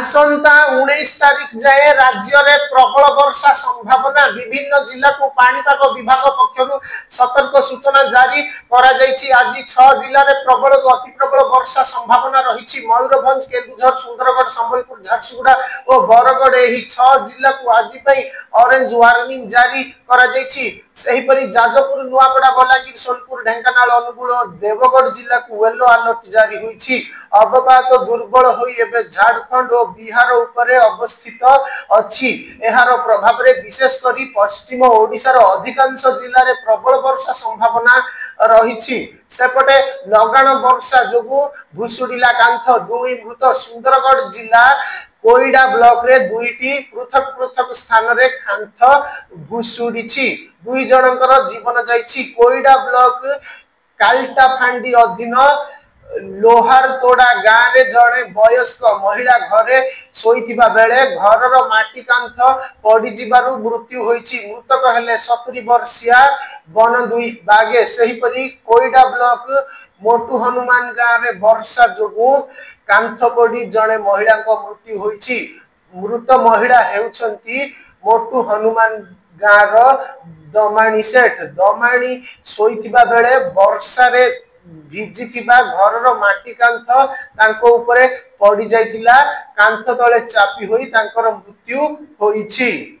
आसंता 19 तारिख जाए राज्य में प्रबल वर्षा संभावना विभिन्न जिला को पाणीपाग विभाग पक्षर सतर्क सूचना जारी आज 6 जिले में प्रबल अति प्रबल वर्षा संभावना रही मयूरभंज केन्दुझर सुंदरगढ़ संबलपुर झारसुगुड़ा और बरगढ़ यही 6 जिला को आज ऑरेंज वार्निंग जारी सेहीपरि जाजपुर नुआपड़ा बलांगीर सोनपुर ढेंकानाल अनुगुल और देवगढ़ जिला को येलो अलर्ट जारी होईछि अवपात दुर्बल होई एबे झारखंड और बिहार उपरे अवस्थित अछि एहार प्रभाव रे विशेष करी पश्चिम ओडिसा रो अधिकांश जिल्ला रे प्रबल वर्षा संभावना रहिछि सेपटे लगाण वर्षा जोगु भुसुडिला कांथ 2 मृत सुंदरगढ़ जिला कोईडा ब्लॉक रे 2टी पृथक पृथक स्थान रे कांथ भुसुडिछि 2 जनकर जीवन जाइछि कोईडा ब्लॉक कालटा फांडी अधीन लोहार तोड़ा गाँव रे जड़े वयस्क महिला घरे शोइथिबा बेले घरर माटी कांथ पड़ी जिबारु मृत्यु होईछि मृतक हेले 70 वर्षीया बनदुई बागे सेहीपरि कोईडा ब्लॉक मोटू हनुमान गाँव रे वर्षा जोगु कांथ पड़ी जड़े महिला मृत्यु होईछि मृत महिला हेउछंती मोटू हनुमान गाँव दमाणी सेठ दमाणी शोइथिबा बेले वर्षा रे भिजी थिबा घरर माटी कांथ तांको ऊपरे पड़ी जाइथिला कांथ तळे चापी होई तांकर मृत्यु होईछि।